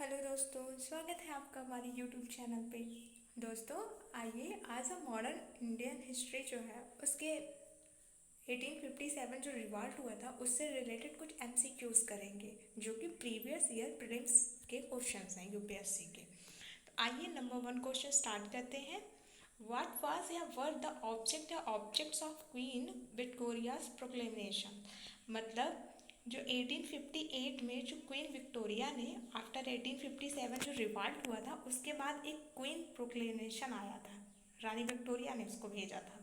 Hello दोस्तों, स्वागत है आपका हमारे यूट्यूब चैनल पे। दोस्तों, आइए आज हम मॉडर्न इंडियन हिस्ट्री जो है उसके 1857 जो रिवॉल्ट हुआ था उससे रिलेटेड कुछ एमसीक्यूज करेंगे जो कि प्रीवियस ईयर प्रीलिम्स के क्वेश्चंस हैं यूपीएससी के। तो आइए नंबर 1 क्वेश्चन स्टार्ट करते हैं। व्हाट वाज या वर द ऑब्जेक्ट या objects of queen Victoria's proclamation. मतलब जो 1858 में जो क्वीन विक्टोरिया ने आफ्टर 1857 जो रिवॉल्ट हुआ था उसके बाद एक क्वीन प्रोक्लेमेशन आया था, रानी विक्टोरिया ने उसको भेजा था।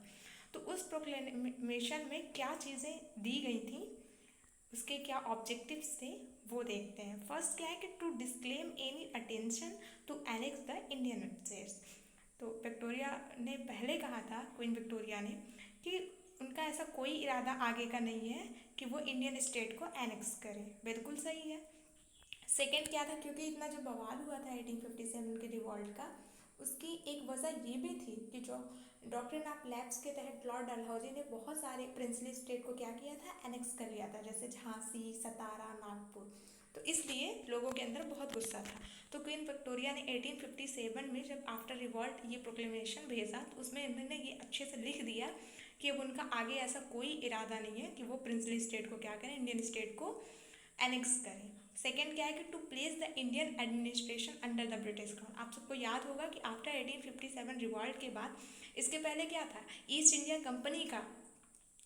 तो उस प्रोक्लेमेशन में क्या चीज़ें दी गई थी, उसके क्या ऑब्जेक्टिव्स थे वो देखते हैं। फर्स्ट क्या है कि to disclaim any attention to annex the Indian states. तो विक्टोरिया ने पहले कहा था, क्वीन विक्टोरिया ने, कि उनका ऐसा कोई इरादा आगे का नहीं है कि वो इंडियन स्टेट को एनेक्स करें। बिल्कुल सही है। सेकेंड क्या था, क्योंकि इतना जो बवाल हुआ था 1857 के रिवॉल्ट का, उसकी एक वजह ये भी थी कि जो डॉक्ट्रिन ऑफ लैप्स के तहत लॉर्ड डलहौजी ने बहुत सारे प्रिंसली स्टेट को क्या किया था, एनेक्स कर लिया था, जैसे झांसी, सतारा, नागपुर। तो इसलिए लोगों के अंदर बहुत गुस्सा था। तो क्वीन विक्टोरिया ने 1857 में जब आफ्टर रिवॉल्ट ये प्रोक्लेमेशन भेजा तो उसमें इन्होंने ये अच्छे से लिख दिया कि अब उनका आगे ऐसा कोई इरादा नहीं है कि वो प्रिंसली स्टेट को क्या करें, इंडियन स्टेट को एनेक्स करें। सेकेंड क्या है कि to place the Indian administration under the British crown. आप सबको याद होगा कि आफ्टर 1857 रिवॉल्ट के बाद इसके पहले क्या था, ईस्ट इंडिया कंपनी का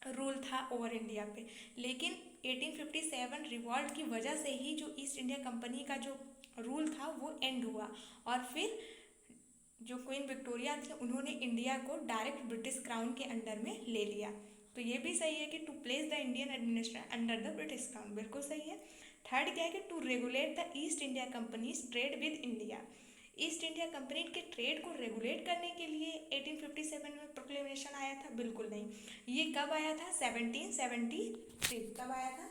रूल था ओवर इंडिया पे। लेकिन 1857 रिवॉल्ट की वजह से ही जो ईस्ट इंडिया कंपनी का जो रूल था वो एंड हुआ, और फिर जो क्वीन विक्टोरिया थी उन्होंने इंडिया को डायरेक्ट ब्रिटिश क्राउन के अंडर में ले लिया। तो ये भी सही है कि to place the Indian administration under the British crown, बिल्कुल सही है। थर्ड क्या है कि to regulate the East India company's trade with India. East India company के ट्रेड को रेगुलेट करने के लिए 1857 में प्रोक्लेमेशन आया था, बिल्कुल नहीं। ये कब आया था, 1773। कब आया था,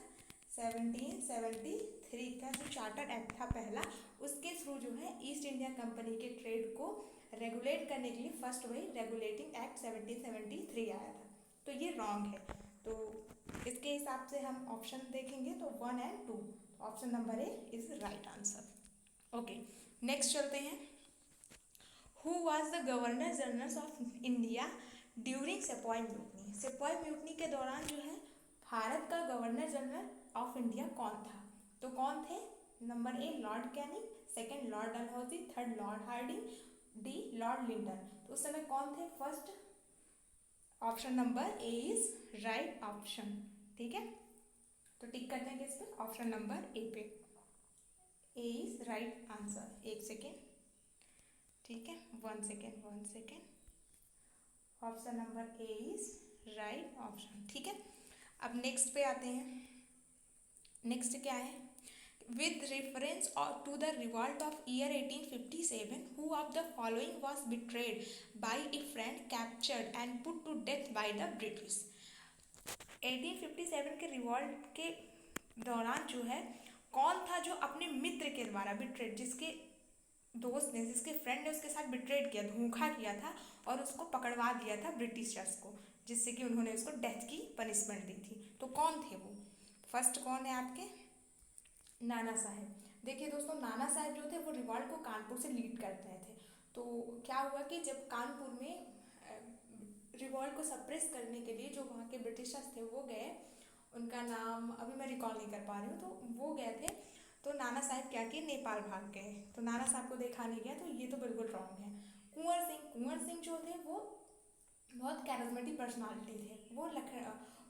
1773 का जो चार्टर एक्ट था पहला, उसके थ्रू जो है ईस्ट इंडिया कंपनी के ट्रेड को रेगुलेट करने के लिए फर्स्ट वही रेगुलेटिंग एक्ट 1773 आया था। तो ये रॉन्ग है। तो इसके हिसाब से हम ऑप्शन देखेंगे तो 1 and 2, option number A is right answer. Okay, next चलते हैं। Who was the governor general of India during sepoy mutiny. Sepoy mutiny के दौरान जो है भारत का गवर्नर जनरल ऑफ इंडिया कौन था। तो कौन थे, number A Lord Canning, second Lord Dalhousie, third Lord Hardinge, D Lord Lindon. तो उस समय कौन थे, first option number A is right option. ठीक है, तो टिक कर देंगे इस पर, ऑप्शन नंबर ए पे, ए इज राइट आंसर। एक सेकेंड, ठीक है, 1 second, option number A is right option. ठीक है, अब नेक्स्ट पे आते हैं। नेक्स्ट क्या है, with reference to the revolt of year 1857, who of the following was betrayed by a friend, captured and put to death by the British। 1857 के revolt के दौरान जो है कौन था जो अपने मित्र के द्वारा बिट्रेड, जिसके दोस्त ने, जिसके फ्रेंड ने उसके साथ बिट्रेड किया, धोखा किया था और उसको पकड़वा दिया था ब्रिटिशर्स को, जिससे कि उन्होंने उसको डेथ की पनिशमेंट दी थी। तो कौन थे वो, फर्स्ट कौन है आपके, नाना साहेब। देखिए दोस्तों, नाना साहेब जो थे वो रिवॉल्ट को कानपुर से लीड करते थे। तो क्या हुआ कि जब कानपुर में रिवॉल्ट को सप्रेस करने के लिए जो वहाँ के ब्रिटिशर्स थे वो गए, उनका नाम अभी मैं रिकॉल नहीं कर पा रही हूँ, तो वो गए थे। तो नाना साहब क्या किए, नेपाल भाग गए। तो नाना साहब को देखा नहीं गया, तो ये तो बिल्कुल रॉन्ग है। कुंवर सिंह जो थे वो बहुत कैरिज्मेटिक पर्सनालिटी थे।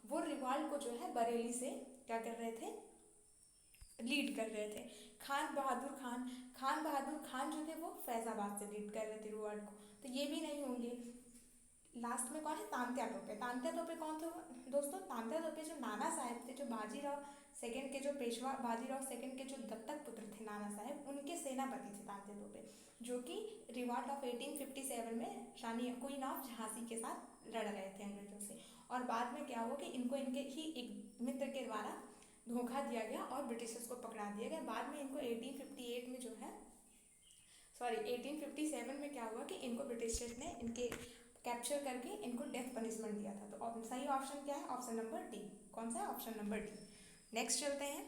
वो रिवॉल्ट को जो है बरेली से क्या कर रहे थे, लीड कर रहे थे। खान बहादुर खान जो थे वो फैजाबाद से लीड कर रहे थे रिवॉल्ट को, तो ये भी नहीं होंगे। लास्ट में कौन है, तांत्या तोपे। तांत्या तोपे कौन थे दोस्तों, तांत्या तोपे जो नाना साहब थे, जो बाजीराव सेकंड के जो पेशवा, बाजीराव सेकंड के जो दत्तक पुत्र थे नाना साहब, उनके सेनापति थे तांत्या तोपे, जो कि रिवॉल्ट ऑफ 1857 में रानी क्वीन ऑफ झांसी के साथ लड़ रहे थे अंग्रेजों से। और बाद में क्या हुआ कि इनको इनके ही एक मित्र के द्वारा धोखा दिया गया और ब्रिटिशर्स को पकड़ा दिया गया। बाद में इनको 1858 में जो है, सॉरी 1857 में क्या हुआ कि इनको ब्रिटिशर्स ने इनके कैप्चर करके इनको डेथ पनिशमेंट दिया था। तो सही ऑप्शन क्या है, ऑप्शन नंबर डी। कौन सा है, ऑप्शन नंबर डी। नेक्स्ट चलते हैं।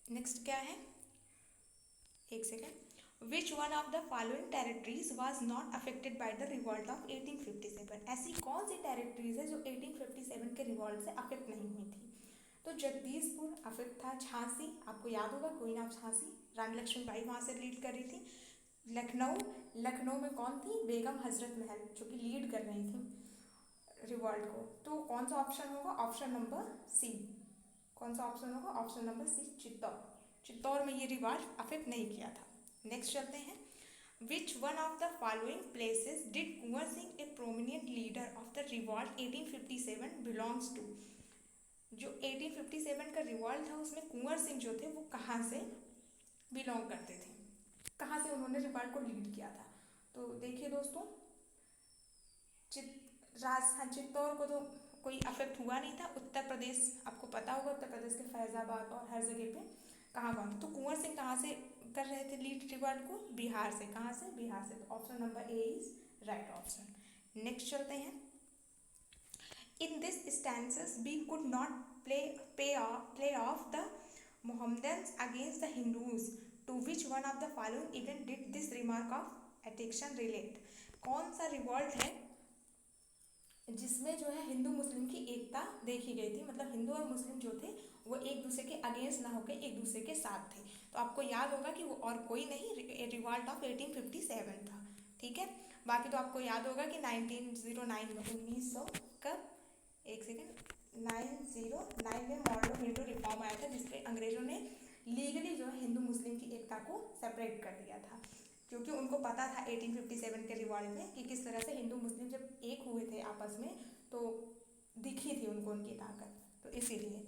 नेक्स्ट क्या है, एक second. Which one of the following territories was not affected by the revolt of 1857? ऐसी कौन सी टेरिटरीज है जो 1857 के रिवॉल्ट से अफेक्ट नहीं हुई थी? तो जगदीशपुर अफेक्ट था, झांसी आपको याद होगा, क्वीन ऑफ झांसी रानी लक्ष्मीबाई वहाँ से लीड कर रही थी। लखनऊ में कौन थी? बेगम हजरत महल जो कि लीड कर रही थी रिवॉल्ट को। तो कौन सा ऑप्शन होगा? Option number C. कौन सा ऑप्शन होगा? ऑप्शन नंबर सी, चित्तौड़ में ये रिवॉल्ट अफेक्ट नहीं किया था। नेक्स्ट चलते हैं। Which one of the following places did Kunwar Singh a prominent leader of the revolt 1857 belongs to? जो 1857 का रिवॉल्ट था उसमें कुंवर सिंह जो थे वो कहाँ से बिलोंग करते थे, कहाँ से उन्होंने रिवॉल्ट को लीड किया था? तो देखिए दोस्तों, राजस्थान चित्तौड़ को तो कोई अफेक्ट हुआ नहीं था। उत्तर प्रदेश आपको पता होगा, उत्तर प्रदेश के फैजाबाद और हर जगह पे कहाँ कौन था। तो कुंवर सिंह कहाँ से कर रहे थे लीड रिवॉल्ट को? बिहार से। कहाँ से? बिहार से। तो option number A is right option. Next चलते हैं। In this stances we could not play off the Mohammedans against the Hindus. To which one of the following event did this remark of attention relate? कौन सा revolt है जिसमें जो है हिंदू मुस्लिम की एकता देखी गई थी? मतलब हिंदू और मुस्लिम जो थे वो एक दूसरे के अगेंस्ट ना होकर एक दूसरे के साथ थे। तो आपको याद होगा कि वो और कोई नहीं, रिवॉल्ट ऑफ 1857 था। ठीक है, बाकी तो आपको याद होगा कि 1909 में 1900 कब, एक सेकेंड, 909 में मॉडर्न हिंदू रिफॉर्म आया था जिसपे अंग्रेजों ने लीगली जो है हिंदू मुस्लिम की एकता को सेपरेट कर दिया था, क्योंकि उनको पता था 1857 के रिवॉल्ट में कि किस तरह से हिंदू मुस्लिम जब एक हुए थे आपस में तो दिखी थी उनको उनकी ताकत, तो इसीलिए।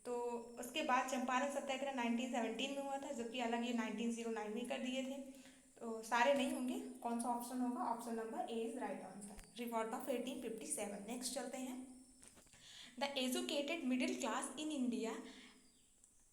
तो उसके बाद चंपारण सत्याग्रह 1917 में हुआ था, जबकि अलग ये 1909 में कर दिए थे। तो सारे नहीं होंगे, कौन सा ऑप्शन होगा? Option number A is right answer, revolt of 1857। Next चलते हैं। The educated middle class in India,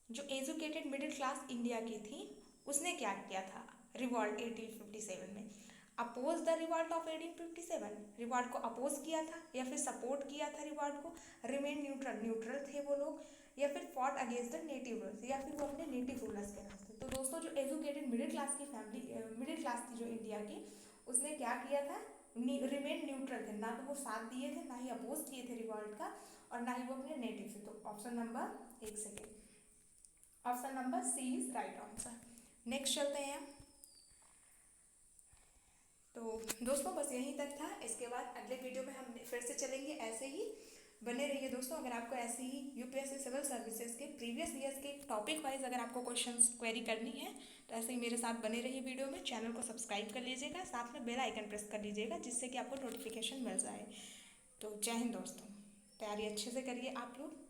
जो एजुकेटेड मिडिल क्लास इंडिया की थी उसने क्या किया था रिवॉल्ट 1857 में? Oppose the revolt of 1857, revolt को अपोज किया था या फिर सपोर्ट किया था रिवॉल्ट को? रिमेन न्यूट्रल थे वो लोग, या फिर fought against the native rulers, या फिर वो अपने नेटिव रूलर्स के नाम थे? तो दोस्तों जो एजुकेटेड मिडिल क्लास की फैमिली, मिडिल क्लास थी जो इंडिया की, उसने क्या किया था? रिमेन न्यूट्रल थे, ना तो वो साथ दिए थे, ना ही अपोज किए थे रिवॉल्ट का, और ना ही वो अपने नेटिव थे। तो ऑप्शन नंबर, एक second, option number C is right answer. Next चलते हैं। तो दोस्तों बस यहीं तक था, इसके बाद अगले वीडियो में हम फिर से चलेंगे। ऐसे ही बने रहिए दोस्तों। अगर आपको ऐसे ही यूपीएससी सिविल सर्विसेज के प्रीवियस ईयर्स के टॉपिक वाइज अगर आपको क्वेश्चंस क्वेरी करनी है तो ऐसे ही मेरे साथ बने रहिए वीडियो में। चैनल को सब्सक्राइब कर लीजिएगा, साथ में बेल आइकन प्रेस कर लीजिएगा जिससे कि आपको नोटिफिकेशन मिल जाए। तो जय हिंद दोस्तों, तैयारी अच्छे से करिए आप लोग।